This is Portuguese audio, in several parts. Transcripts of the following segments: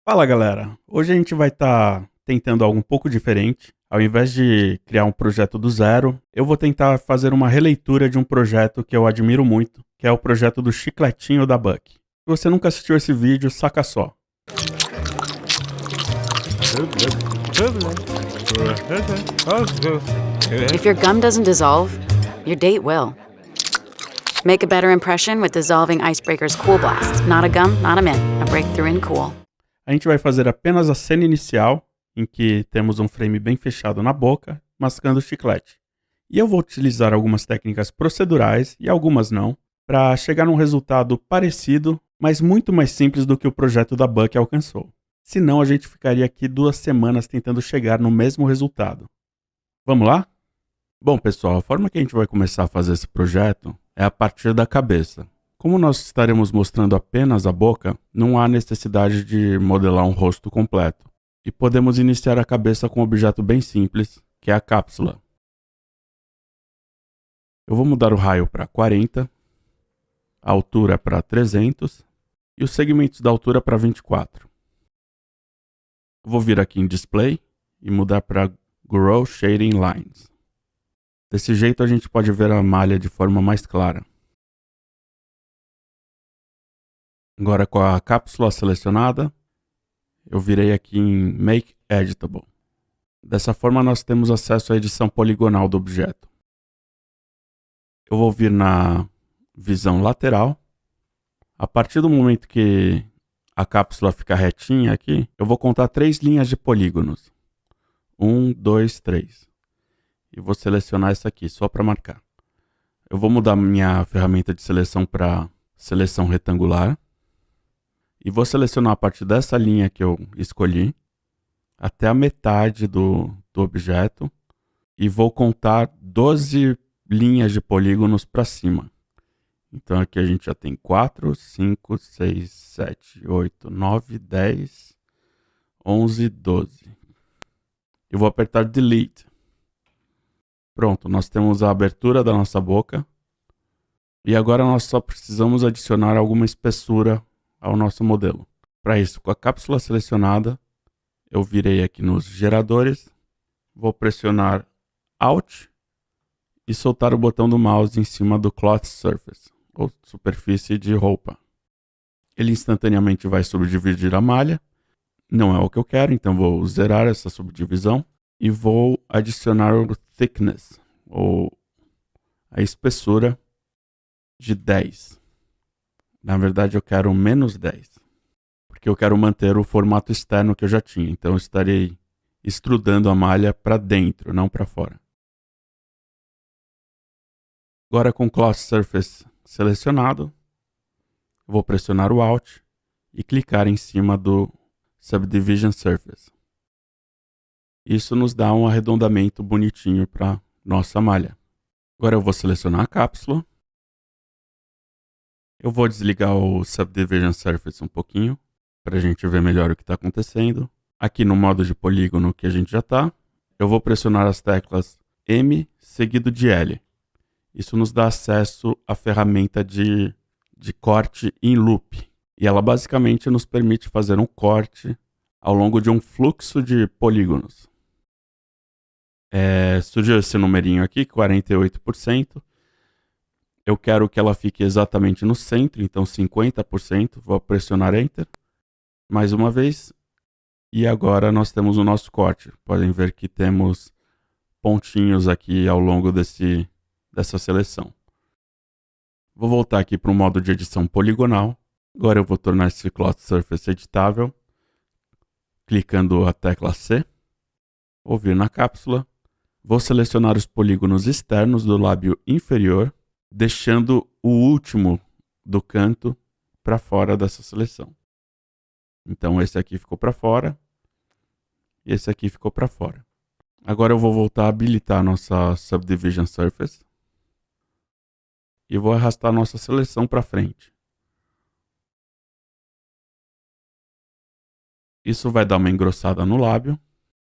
Fala galera, hoje a gente vai estar tentando algo um pouco diferente. Ao invés de criar um projeto do zero, eu vou tentar fazer uma releitura de um projeto que eu admiro muito, que é o projeto do chicletinho da Buck. Se você nunca assistiu esse vídeo, saca só. If your gum doesn't dissolve, your date will. Make a better impression with Dissolving Icebreaker's Cool Blast. Not a gum, not a mint. A breakthrough in cool. A gente vai fazer apenas a cena inicial, em que temos um frame bem fechado na boca, mascando o chiclete. E eu vou utilizar algumas técnicas procedurais e algumas não, para chegar num resultado parecido, mas muito mais simples do que o projeto da Buck alcançou. Senão a gente ficaria aqui 2 semanas tentando chegar no mesmo resultado. Vamos lá? Bom pessoal, a forma que a gente vai começar a fazer esse projeto é a partir da cabeça. Como nós estaremos mostrando apenas a boca, não há necessidade de modelar um rosto completo. E podemos iniciar a cabeça com um objeto bem simples, que é a cápsula. Eu vou mudar o raio para 40, a altura para 300 e os segmentos da altura para 24. Eu vou vir aqui em Display e mudar para Grow Shading Lines. Desse jeito a gente pode ver a malha de forma mais clara. Agora com a cápsula selecionada, eu virei aqui em Make Editable. Dessa forma nós temos acesso à edição poligonal do objeto. Eu vou vir na visão lateral. A partir do momento que a cápsula ficar retinha aqui, eu vou contar 3 linhas de polígonos. 1, 2, 3. E vou selecionar essa aqui, só para marcar. Eu vou mudar minha ferramenta de seleção para seleção retangular. E vou selecionar a partir dessa linha que eu escolhi, até a metade do objeto. E vou contar 12 linhas de polígonos para cima. Então aqui a gente já tem 4, 5, 6, 7, 8, 9, 10, 11, 12. Eu vou apertar Delete. Pronto, nós temos a abertura da nossa boca. E agora nós só precisamos adicionar alguma espessura ao nosso modelo. Para isso, com a cápsula selecionada, eu virei aqui nos geradores, vou pressionar Alt e soltar o botão do mouse em cima do Cloth Surface, ou superfície de roupa. Ele instantaneamente vai subdividir a malha. Não é o que eu quero, então vou zerar essa subdivisão e vou adicionar o Thickness, ou a espessura, de 10. Na verdade eu quero menos 10, porque eu quero manter o formato externo que eu já tinha. Então eu estarei extrudando a malha para dentro, não para fora. Agora com o Cloth Surface selecionado, eu vou pressionar o Alt e clicar em cima do Subdivision Surface. Isso nos dá um arredondamento bonitinho para nossa malha. Agora eu vou selecionar a cápsula. Eu vou desligar o Subdivision Surface um pouquinho, para a gente ver melhor o que está acontecendo. Aqui no modo de polígono que a gente já está, eu vou pressionar as teclas M seguido de L. Isso nos dá acesso à ferramenta de corte in loop. E ela basicamente nos permite fazer um corte ao longo de um fluxo de polígonos. Surgiu esse numerinho aqui, 48%. Eu quero que ela fique exatamente no centro, então 50%. Vou pressionar Enter mais uma vez. E agora nós temos o nosso corte. Podem ver que temos pontinhos aqui ao longo dessa seleção. Vou voltar aqui para o modo de edição poligonal. Agora eu vou tornar esse Cloth Surface editável, clicando a tecla C. Vou vir na cápsula. Vou selecionar os polígonos externos do lábio inferior, deixando o último do canto para fora dessa seleção. Então esse aqui ficou para fora e esse aqui ficou para fora. Agora eu vou voltar a habilitar a nossa Subdivision Surface e vou arrastar a nossa seleção para frente. Isso vai dar uma engrossada no lábio.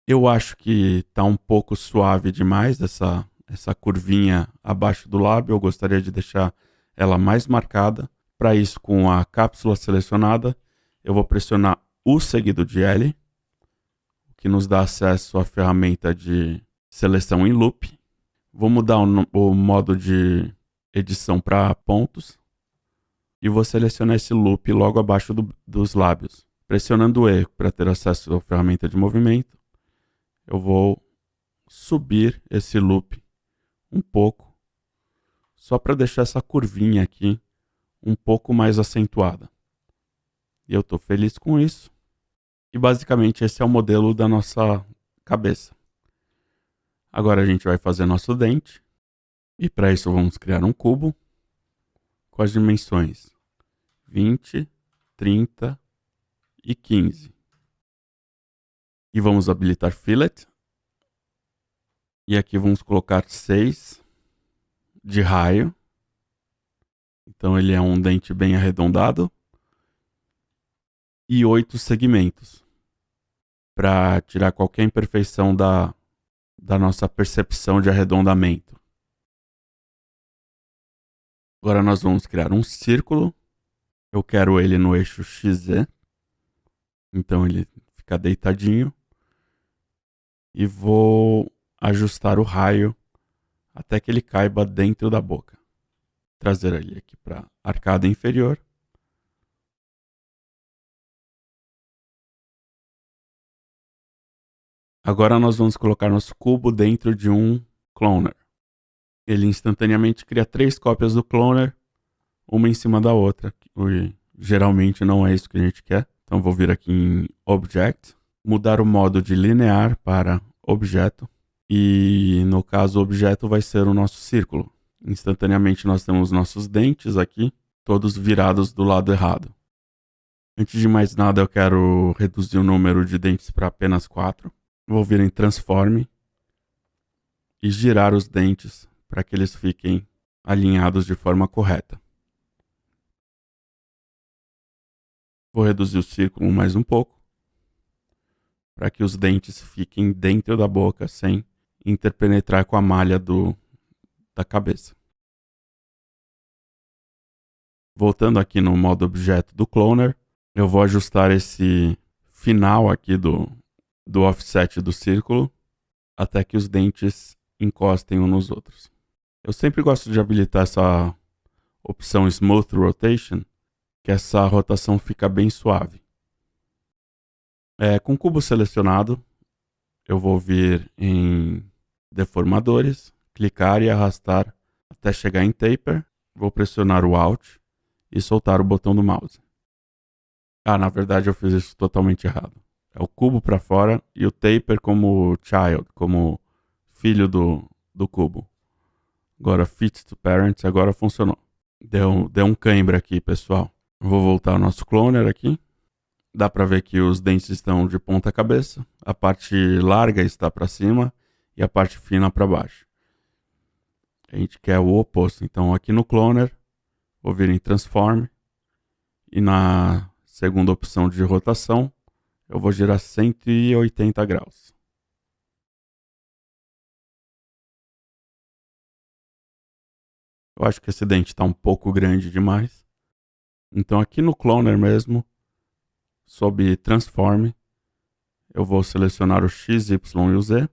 Eu acho que está um pouco suave demais essa curvinha abaixo do lábio. Eu gostaria de deixar ela mais marcada. Para isso, com a cápsula selecionada, eu vou pressionar U seguido de L, o que nos dá acesso à ferramenta de seleção em loop. Vou mudar o modo de edição para pontos e vou selecionar esse loop logo abaixo dos lábios. Pressionando o E para ter acesso à ferramenta de movimento, eu vou subir esse loop um pouco, só para deixar essa curvinha aqui um pouco mais acentuada. E eu estou feliz com isso. E basicamente esse é o modelo da nossa cabeça. Agora a gente vai fazer nosso dente. E para isso vamos criar um cubo com as dimensões 20, 30 e 15. E vamos habilitar Fillet. E aqui vamos colocar 6 de raio. Então ele é um dente bem arredondado. E 8 segmentos. Para tirar qualquer imperfeição da nossa percepção de arredondamento. Agora nós vamos criar um círculo. Eu quero ele no eixo XZ. Então ele fica deitadinho. E vou ajustar o raio até que ele caiba dentro da boca. Trazer ele aqui para a arcada inferior. Agora nós vamos colocar nosso cubo dentro de um cloner. Ele instantaneamente cria 3 cópias do cloner, uma em cima da outra. E geralmente não é isso que a gente quer. Então vou vir aqui em Object, mudar o modo de linear para objeto. E no caso o objeto vai ser o nosso círculo. Instantaneamente nós temos nossos dentes aqui, todos virados do lado errado. Antes de mais nada eu quero reduzir o número de dentes para apenas 4. Vou vir em Transform e girar os dentes para que eles fiquem alinhados de forma correta. Vou reduzir o círculo mais um pouco para que os dentes fiquem dentro da boca sem interpenetrar com a malha da cabeça. Voltando aqui no modo objeto do cloner, eu vou ajustar esse final aqui do offset do círculo até que os dentes encostem uns nos outros. Eu sempre gosto de habilitar essa opção Smooth Rotation, que essa rotação fica bem suave. Com o cubo selecionado, eu vou vir em Deformadores, clicar e arrastar até chegar em Taper. Vou pressionar o Alt e soltar o botão do mouse. Na verdade eu fiz isso totalmente errado. É o cubo para fora e o Taper como child, como filho do cubo. Agora Fit to Parent, agora funcionou. Deu um cãibra aqui, pessoal. Vou voltar ao nosso cloner aqui. Dá para ver que os dentes estão de ponta cabeça. A parte larga está para cima e a parte fina para baixo. A gente quer o oposto. Então aqui no cloner, vou vir em Transform. E na segunda opção de rotação, eu vou girar 180 graus. Eu acho que esse dente está um pouco grande demais. Então aqui no cloner mesmo, sob Transform, eu vou selecionar o X, Y e o Z.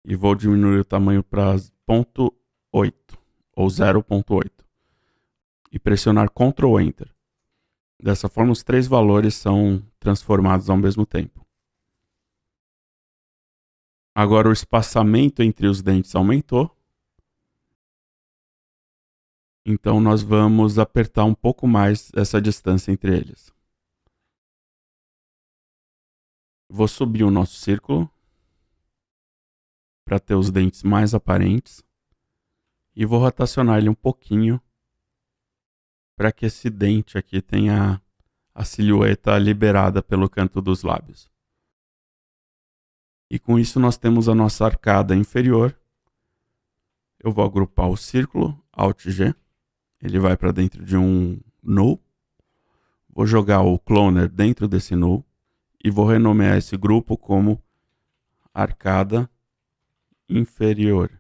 E vou diminuir o tamanho para 0.8 ou 0.8. E pressionar Ctrl Enter. Dessa forma os 3 valores são transformados ao mesmo tempo. Agora o espaçamento entre os dentes aumentou. Então nós vamos apertar um pouco mais essa distância entre eles. Vou subir o nosso círculo para ter os dentes mais aparentes. E vou rotacionar ele um pouquinho para que esse dente aqui tenha a silhueta liberada pelo canto dos lábios. E com isso nós temos a nossa arcada inferior. Eu vou agrupar o círculo, Alt G. Ele vai para dentro de um null. Vou jogar o cloner dentro desse null. E vou renomear esse grupo como arcada inferior.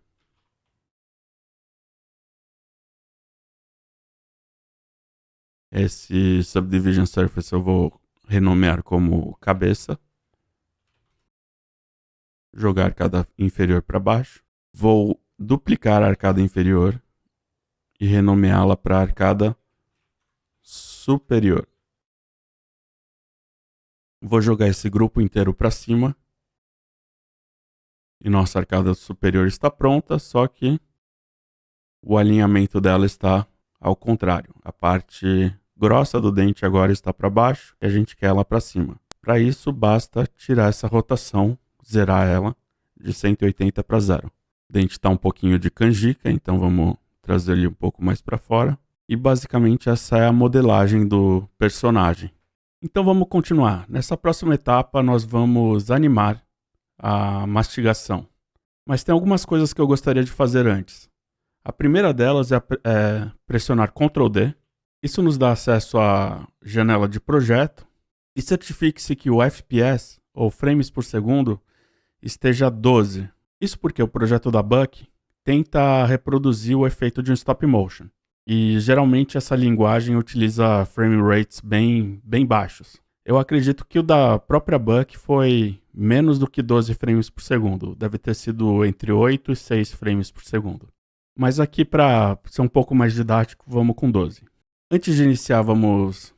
Esse Subdivision Surface eu vou renomear como cabeça, jogar a arcada inferior para baixo. Vou duplicar a arcada inferior e renomeá-la para arcada superior. Vou jogar esse grupo inteiro para cima. E nossa arcada superior está pronta, só que o alinhamento dela está ao contrário. A parte grossa do dente agora está para baixo e a gente quer ela para cima. Para isso, basta tirar essa rotação, zerar ela de 180 para 0. O dente está um pouquinho de canjica, então vamos trazer ele um pouco mais para fora. E basicamente essa é a modelagem do personagem. Então vamos continuar. Nessa próxima etapa nós vamos animar a mastigação. Mas tem algumas coisas que eu gostaria de fazer antes. A primeira delas é pressionar Ctrl D. Isso nos dá acesso à janela de projeto. E certifique-se que o FPS, ou frames por segundo, esteja 12. Isso porque o projeto da Buck tenta reproduzir o efeito de um stop motion. E geralmente essa linguagem utiliza frame rates bem baixos. Eu acredito que o da própria Buck foi menos do que 12 frames por segundo. Deve ter sido entre 8 e 6 frames por segundo. Mas aqui, para ser um pouco mais didático, vamos com 12. Antes de iniciar, vamos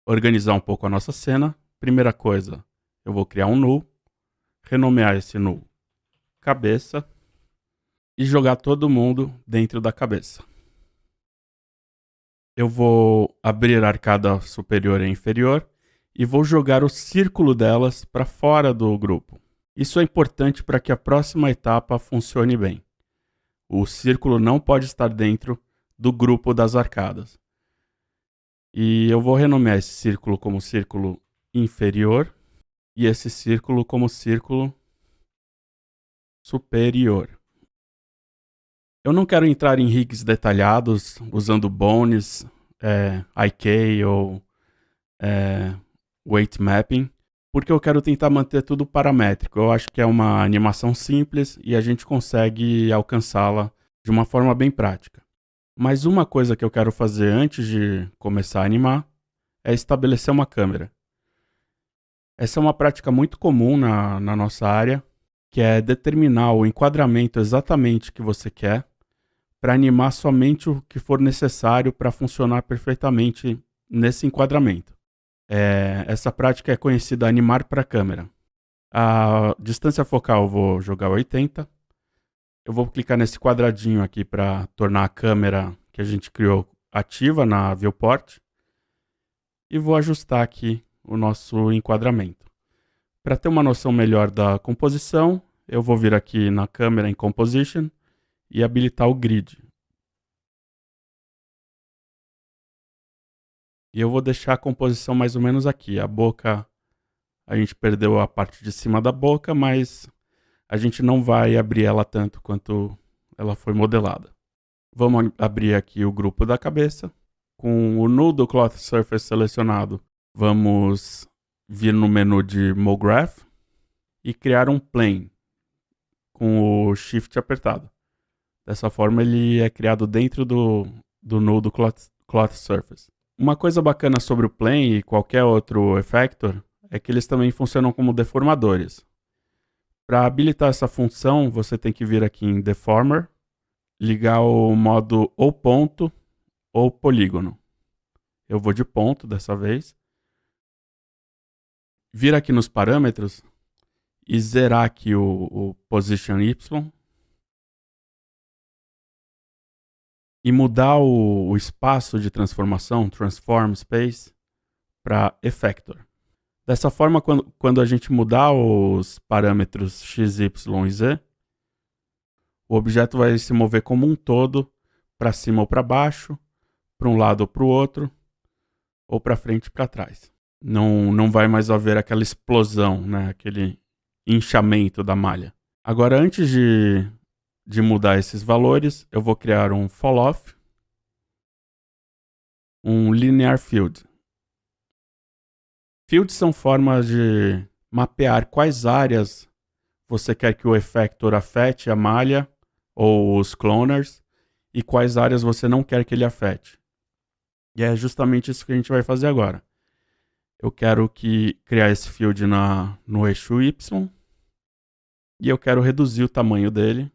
organizar um pouco a nossa cena. Primeira coisa, eu vou criar um null, renomear esse null cabeça e jogar todo mundo dentro da cabeça. Eu vou abrir a arcada superior e inferior e vou jogar o círculo delas para fora do grupo. Isso é importante para que a próxima etapa funcione bem. O círculo não pode estar dentro do grupo das arcadas. E eu vou renomear esse círculo como círculo inferior e esse círculo como círculo superior. Eu não quero entrar em rigs detalhados usando bones, IK ou weight mapping, porque eu quero tentar manter tudo paramétrico. Eu acho que é uma animação simples e a gente consegue alcançá-la de uma forma bem prática. Mas uma coisa que eu quero fazer antes de começar a animar é estabelecer uma câmera. Essa é uma prática muito comum na nossa área, que é determinar o enquadramento exatamente que você quer para animar somente o que for necessário para funcionar perfeitamente nesse enquadramento. Essa prática é conhecida animar para câmera. A distância focal eu vou jogar 80. Eu vou clicar nesse quadradinho aqui para tornar a câmera que a gente criou ativa na viewport. E vou ajustar aqui o nosso enquadramento. Para ter uma noção melhor da composição, eu vou vir aqui na câmera em Composition e habilitar o Grid. E eu vou deixar a composição mais ou menos aqui. A boca, a gente perdeu a parte de cima da boca, mas a gente não vai abrir ela tanto quanto ela foi modelada. Vamos abrir aqui o grupo da cabeça. Com o null do Cloth Surface selecionado, vamos vir no menu de MoGraph e criar um plane com o Shift apertado. Dessa forma ele é criado dentro do null do Cloth Surface. Uma coisa bacana sobre o plane e qualquer outro effector é que eles também funcionam como deformadores. Para habilitar essa função, você tem que vir aqui em Deformer, ligar o modo ou ponto ou polígono. Eu vou de ponto dessa vez. Vir aqui nos parâmetros e zerar aqui o Position Y. E mudar o espaço de transformação, Transform Space, para Effector. Dessa forma, quando a gente mudar os parâmetros x, y e z, o objeto vai se mover como um todo, para cima ou para baixo, para um lado ou para o outro, ou para frente e para trás. Não vai mais haver aquela explosão, né? Aquele inchamento da malha. Agora, antes de mudar esses valores, eu vou criar um fall-off, um linear field. Fields são formas de mapear quais áreas você quer que o effector afete a malha ou os cloners e quais áreas você não quer que ele afete. E é justamente isso que a gente vai fazer agora. Eu quero criar esse field no eixo Y. E eu quero reduzir o tamanho dele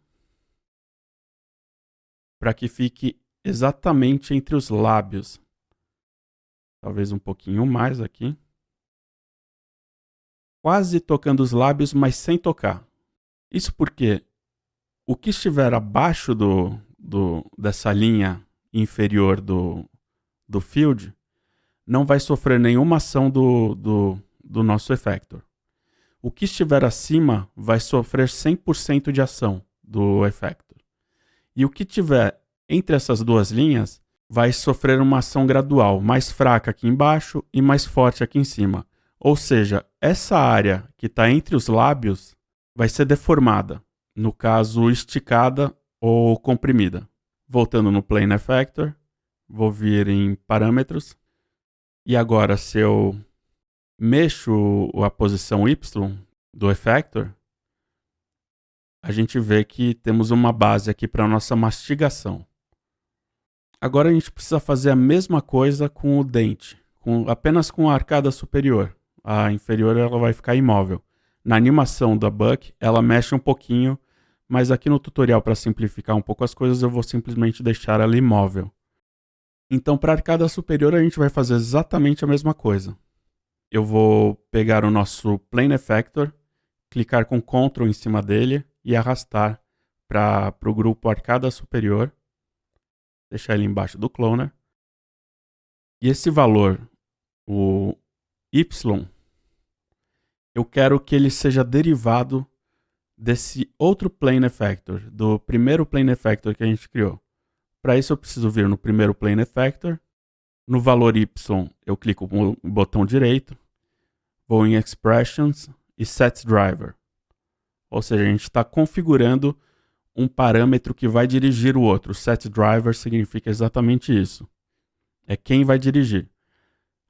para que fique exatamente entre os lábios. Talvez um pouquinho mais aqui. Quase tocando os lábios, mas sem tocar. Isso porque o que estiver abaixo dessa linha inferior do field não vai sofrer nenhuma ação do nosso effector. O que estiver acima vai sofrer 100% de ação do effector. E o que tiver entre essas duas linhas vai sofrer uma ação gradual, mais fraca aqui embaixo e mais forte aqui em cima. Ou seja, essa área que está entre os lábios vai ser deformada, no caso esticada ou comprimida. Voltando no Plane Effector, vou vir em Parâmetros. E agora, se eu mexo a posição Y do effector, a gente vê que temos uma base aqui para a nossa mastigação. Agora a gente precisa fazer a mesma coisa com o dente, apenas com a arcada superior. A inferior ela vai ficar imóvel. Na animação da Buck, ela mexe um pouquinho, mas aqui no tutorial, para simplificar um pouco as coisas, eu vou simplesmente deixar ela imóvel. Então, para a arcada superior, a gente vai fazer exatamente a mesma coisa. Eu vou pegar o nosso Plane Effector, clicar com Ctrl em cima dele e arrastar para o grupo arcada superior. Deixar ele embaixo do cloner. E esse valor, o Y, eu quero que ele seja derivado desse outro Plane Effector, do primeiro Plane Effector que a gente criou. Para isso eu preciso vir no primeiro Plane Effector. No valor Y eu clico com o botão direito, vou em Expressions e Set Driver. Ou seja, a gente está configurando um parâmetro que vai dirigir o outro. Set Driver significa exatamente isso. É quem vai dirigir.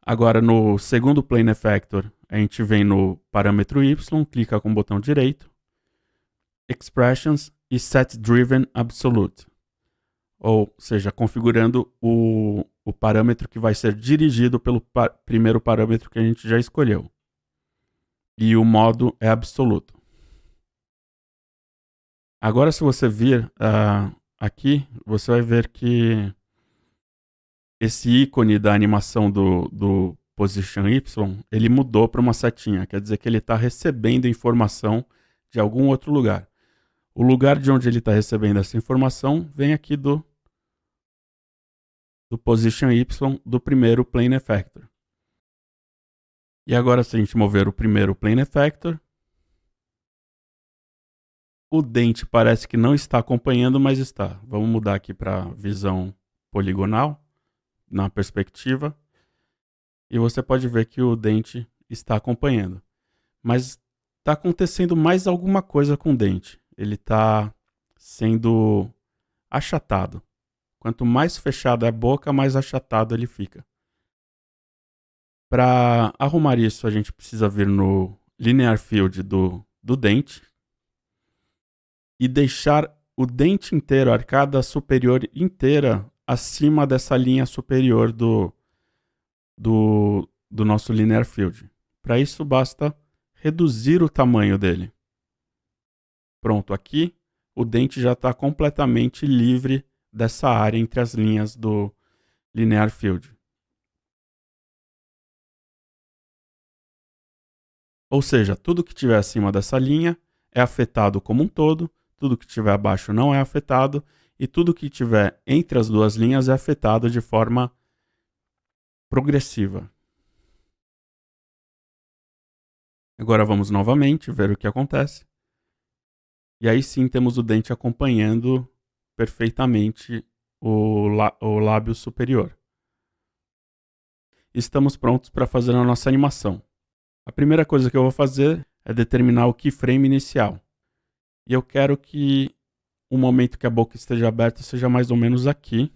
Agora no segundo Plane Effector, a gente vem no parâmetro Y, clica com o botão direito, Expressions e Set Driven Absolute. Ou seja, configurando o parâmetro que vai ser dirigido pelo primeiro parâmetro que a gente já escolheu. E o modo é absoluto. Agora, se você vir aqui, você vai ver que esse ícone da animação do Position Y, ele mudou para uma setinha. Quer dizer que ele está recebendo informação de algum outro lugar. O lugar de onde ele está recebendo essa informação vem aqui do Position Y do primeiro Plane Effector. E agora, se a gente mover o primeiro Plane Effector, o dente parece que não está acompanhando, mas está. Vamos mudar aqui para visão poligonal, na perspectiva. E você pode ver que o dente está acompanhando. Mas está acontecendo mais alguma coisa com o dente. Ele está sendo achatado. Quanto mais fechada é a boca, mais achatado ele fica. Para arrumar isso, a gente precisa vir no Linear Field do dente e deixar o dente inteiro, a arcada superior inteira, acima dessa linha superior do nosso Linear Field. Para isso, basta reduzir o tamanho dele. Pronto, aqui o dente já está completamente livre dessa área entre as linhas do Linear Field. Ou seja, tudo que estiver acima dessa linha é afetado como um todo, tudo que estiver abaixo não é afetado, e tudo que estiver entre as duas linhas é afetado de forma progressiva. Agora vamos novamente ver o que acontece. E aí sim temos o dente acompanhando perfeitamente o lábio superior. Estamos prontos para fazer a nossa animação. A primeira coisa que eu vou fazer é determinar o keyframe inicial. E eu quero que o momento que a boca esteja aberta seja mais ou menos aqui,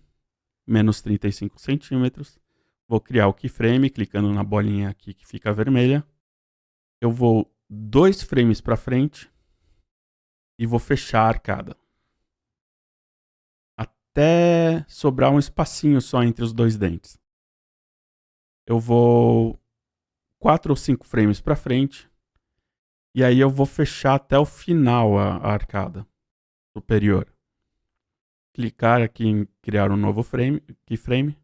menos 35 centímetros. Vou criar o keyframe, clicando na bolinha aqui que fica vermelha. Eu vou 2 frames para frente e vou fechar a arcada. Até sobrar um espacinho só entre os dois dentes. Eu vou 4 ou 5 frames para frente. E aí eu vou fechar até o final a arcada superior. Clicar aqui em criar um novo keyframe.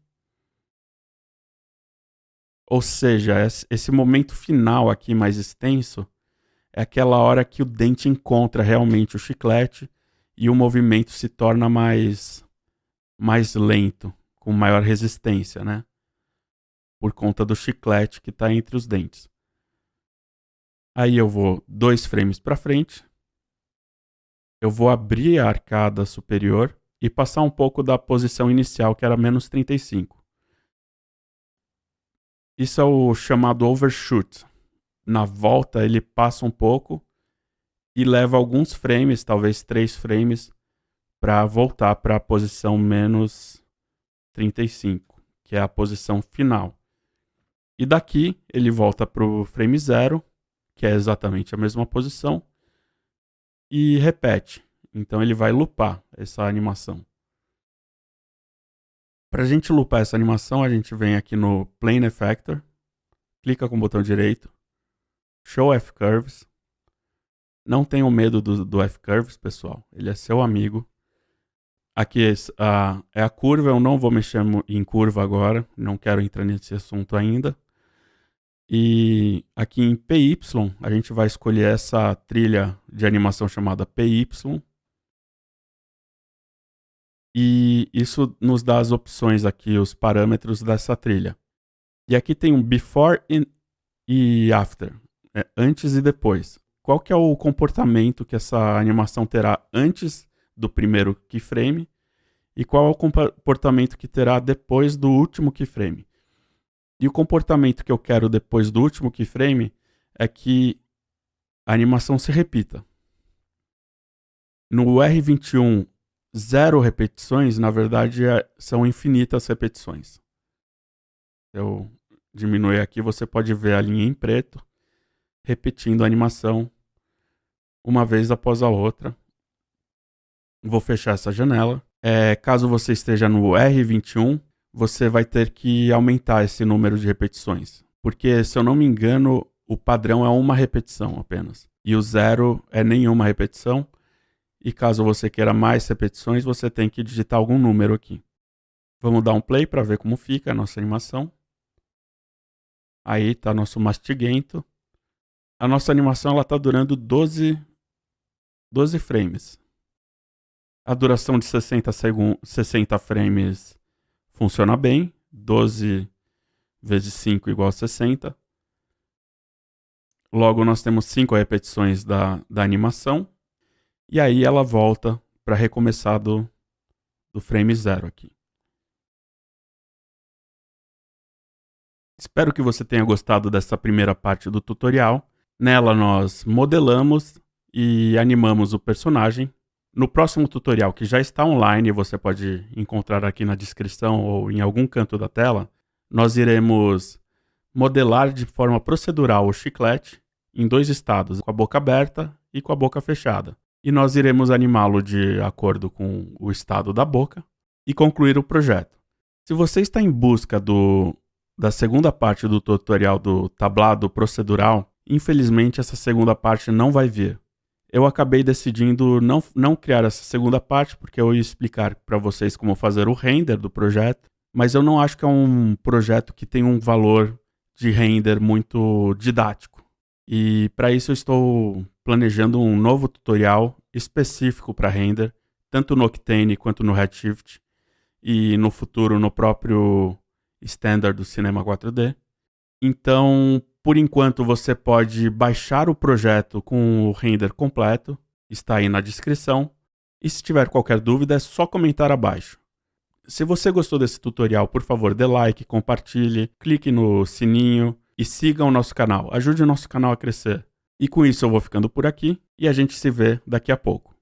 Ou seja, esse momento final aqui mais extenso é aquela hora que o dente encontra realmente o chiclete e o movimento se torna mais lento, com maior resistência, né? Por conta do chiclete que está entre os dentes. Aí eu vou 2 frames para frente. Eu vou abrir a arcada superior e passar um pouco da posição inicial, que era menos 35. Isso é o chamado overshoot. Na volta ele passa um pouco e leva alguns frames, talvez 3 frames, para voltar para a posição menos 35, que é a posição final. E daqui ele volta para o frame 0, que é exatamente a mesma posição, e repete. Então ele vai loopar essa animação. Para a gente loopar essa animação, a gente vem aqui no Plane Effector, clica com o botão direito, Show F-Curves. Não tenham medo do F-Curves, pessoal, ele é seu amigo. Aqui é a curva, eu não vou mexer em curva agora, não quero entrar nesse assunto ainda. E aqui em PY, a gente vai escolher essa trilha de animação chamada PY. E isso nos dá as opções aqui, os parâmetros dessa trilha. E aqui tem um before e after, antes e depois. Qual que é o comportamento que essa animação terá antes do primeiro keyframe e qual é o comportamento que terá depois do último keyframe. E o comportamento que eu quero depois do último keyframe é que a animação se repita. No R21, 0 repetições, na verdade, são infinitas repetições. Se eu diminuir aqui, você pode ver a linha em preto, repetindo a animação uma vez após a outra. Vou fechar essa janela. Caso você esteja no R21, você vai ter que aumentar esse número de repetições. Porque, se eu não me engano, o padrão é uma repetição apenas. E o 0 é nenhuma repetição. E caso você queira mais repetições, você tem que digitar algum número aqui. Vamos dar um play para ver como fica a nossa animação. Aí está nosso mastigento. A nossa animação está durando 12 frames. A duração de 60 frames funciona bem. 12 vezes 5 igual a 60. Logo, nós temos 5 repetições da animação. E aí ela volta para recomeçar do frame 0 aqui. Espero que você tenha gostado dessa primeira parte do tutorial. Nela nós modelamos e animamos o personagem. No próximo tutorial, que já está online, você pode encontrar aqui na descrição ou em algum canto da tela, nós iremos modelar de forma procedural o chiclete em 2 estados, com a boca aberta e com a boca fechada. E nós iremos animá-lo de acordo com o estado da boca e concluir o projeto. Se você está em busca da segunda parte do tutorial do tablado procedural, infelizmente essa segunda parte não vai vir. Eu acabei decidindo não criar essa segunda parte, porque eu ia explicar para vocês como fazer o render do projeto, mas eu não acho que é um projeto que tem um valor de render muito didático. E para isso eu estou planejando um novo tutorial específico para render, tanto no Octane quanto no Redshift, e no futuro no próprio Standard do Cinema 4D. Então, por enquanto, você pode baixar o projeto com o render completo, está aí na descrição. E se tiver qualquer dúvida, é só comentar abaixo. Se você gostou desse tutorial, por favor, dê like, compartilhe, clique no sininho e siga o nosso canal. Ajude o nosso canal a crescer. E com isso eu vou ficando por aqui e a gente se vê daqui a pouco.